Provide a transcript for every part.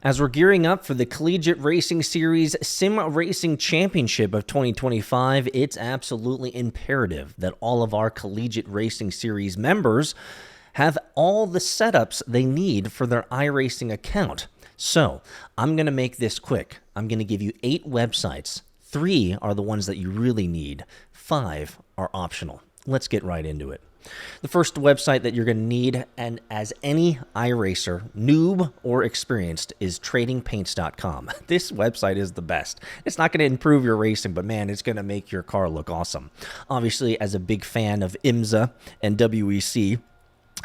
As we're gearing up for the Collegiate Racing Series Simracing Championship of 2025, it's absolutely imperative that all of our Collegiate Racing Series members have all the setups they need for their iRacing account. So I'm going to make this quick. I'm going to give you 8 websites. 3 are the ones that you really need. 5 are optional. Let's get right into it. The first website that you're going to need, and as any iRacer, noob or experienced, is tradingpaints.com. This website is the best. It's not going to improve your racing, but man, it's going to make your car look awesome. Obviously, as a big fan of IMSA and WEC,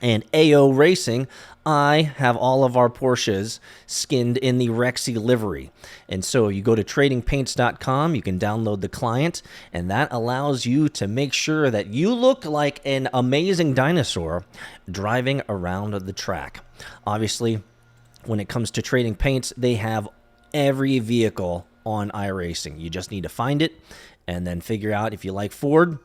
and AO Racing, I have all of our Porsches skinned in the Rexy livery. And so you go to tradingpaints.com, you can download the client, and that allows you to make sure that you look like an amazing dinosaur driving around the track. Obviously, when it comes to trading paints, they have every vehicle on iRacing. You just need to find it and then figure out if you like Ford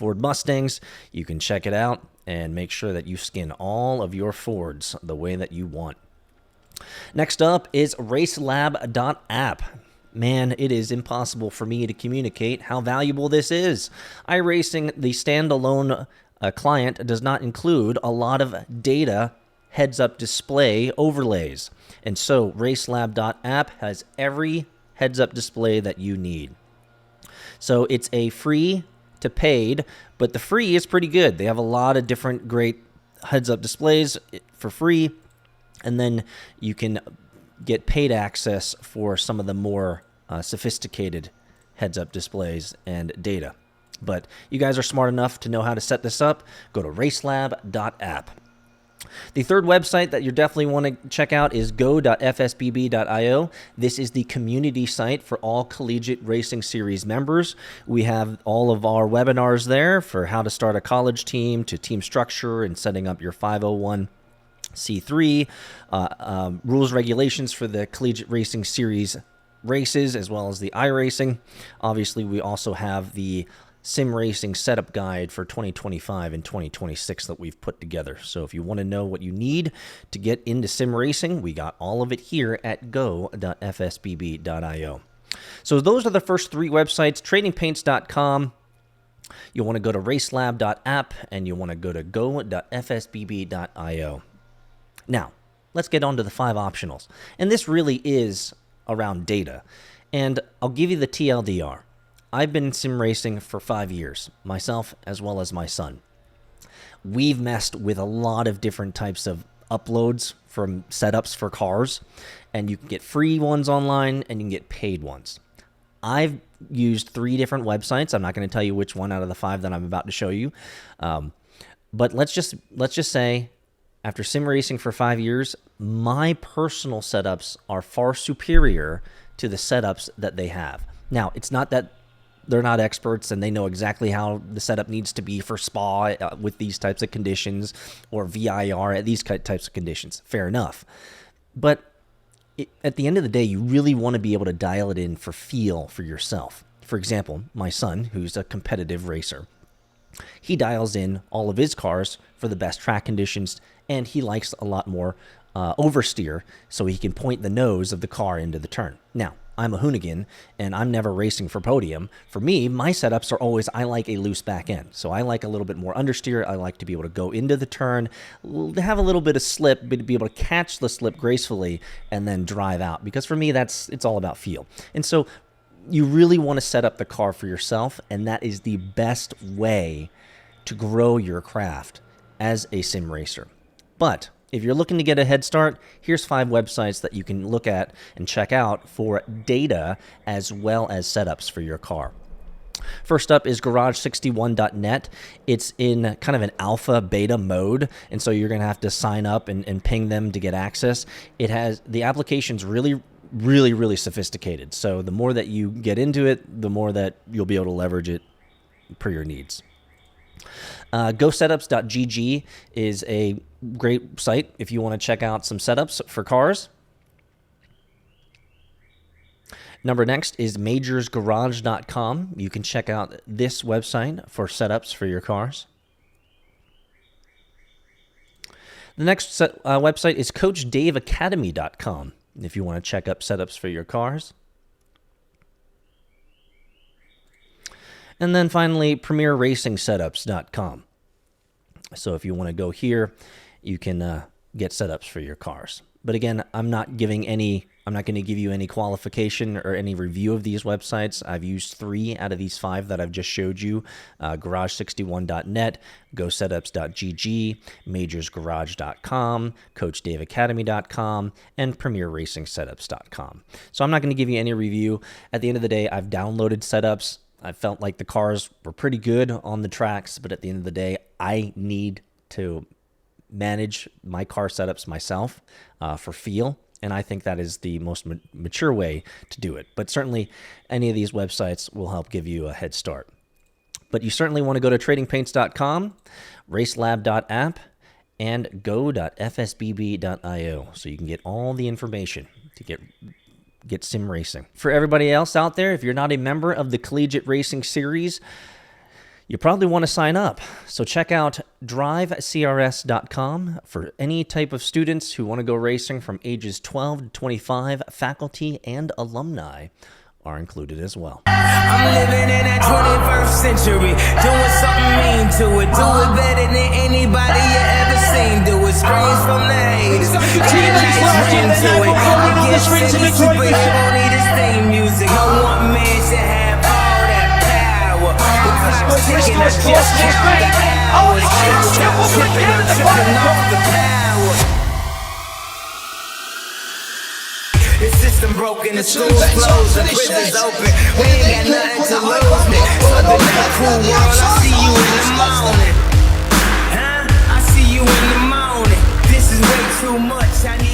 Mustangs. You can check it out and make sure that you skin all of your Fords the way that you want. Next up is racelab.app. Man, it is impossible for me to communicate how valuable this is. iRacing, the standalone client, does not include a lot of data heads-up display overlays. And so racelab.app has every heads-up display that you need. So it's a free to paid, but the free is pretty good. They have a lot of different great heads-up displays for free, and then you can get paid access for some of the more sophisticated heads-up displays and data. But you guys are smart enough to know how to set this up. Go to racelab.app. The third website that you definitely want to check out is go.fsbb.io. This is the community site for all Collegiate Racing Series members. We have all of our webinars there for how to start a college team, to team structure and setting up your 501c3, rules, regulations for the Collegiate Racing Series races, as well as the iRacing. Obviously, we also have the Simracing setup guide for 2025 and 2026 that we've put together. So if you want to know what you need to get into Simracing, we got all of it here at go.fsbb.io. So those are the first 3 websites: tradingpaints.com, you'll want to go to racelab.app, and you'll want to go to go.fsbb.io. Now, let's get on to the 5 optionals. And this really is around data. And I'll give you the TLDR. I've been sim racing for 5 years, myself as well as my son. We've messed with a lot of different types of uploads from setups for cars, and you can get free ones online and you can get paid ones. I've used 3 different websites. I'm not going to tell you which one out of the 5 that I'm about to show you, but let's just say, after sim racing for 5 years, my personal setups are far superior to the setups that they have. Now, it's not that they're not experts and they know exactly how the setup needs to be for spa with these types of conditions, or VIR at these types of conditions. Fair enough. But at the end of the day, you really want to be able to dial it in for feel for yourself. For example, my son, who's a competitive racer, he dials in all of his cars for the best track conditions, and he likes a lot more oversteer so he can point the nose of the car into the turn. Now, I'm a hoonigan, and I'm never racing for podium. For me, my setups are always, I like a loose back end. So I like a little bit more understeer. I like to be able to go into the turn, have a little bit of slip, but to be able to catch the slip gracefully and then drive out. Because for me, it's all about feel. And so you really want to set up the car for yourself, and that is the best way to grow your craft as a sim racer. But if you're looking to get a head start, here's 5 websites that you can look at and check out for data as well as setups for your car. First up is garage61.net. It's in kind of an alpha beta mode, and so you're going to have to sign up and ping them to get access. The application's really sophisticated. So the more that you get into it, the more that you'll be able to leverage it per your needs. GoSetups.gg is a great site if you want to check out some setups for cars. Next is majorsgarage.com. You can check out this website for setups for your cars. The next website is CoachDaveAcademy.com. if you want to check up setups for your cars. And then finally, PremierRacingSetups.com. So if you want to go here, you can get setups for your cars. But again, I'm not going to give you any qualification or any review of these websites. I've used 3 out of these 5 that I've just showed you: Garage61.net, GoSetups.gg, MajorsGarage.com, CoachDaveAcademy.com, and PremierRacingSetups.com. So I'm not going to give you any review. At the end of the day, I've downloaded setups. I felt like the cars were pretty good on the tracks, but at the end of the day, I need to manage my car setups myself for feel, and I think that is the most mature way to do it. But certainly, any of these websites will help give you a head start. But you certainly want to go to tradingpaints.com, racelab.app, and go.fsbb.io, so you can get all the information to get sim racing. For everybody else out there, if you're not a member of the Collegiate Racing Series, you probably want to sign up. So check out drivecrs.com for any type of students who want to go racing from ages 12 to 25. Faculty and alumni are included as well. I'm living in that 21st century, doing something mean to it. Do it better than anybody you ever seen. Do it, screams from the haters. Change to it. I guess city superhero need his theme music. No one man should have all that power. The clock's ticking, I just count the hours. Stop tripping, I'm tripping off the power. The system broken, the schools closed, the prisons open. We ain't got nothing to lose. Something that cool world, I see you in the morning. Huh? I see you in the morning. This is way too much. I need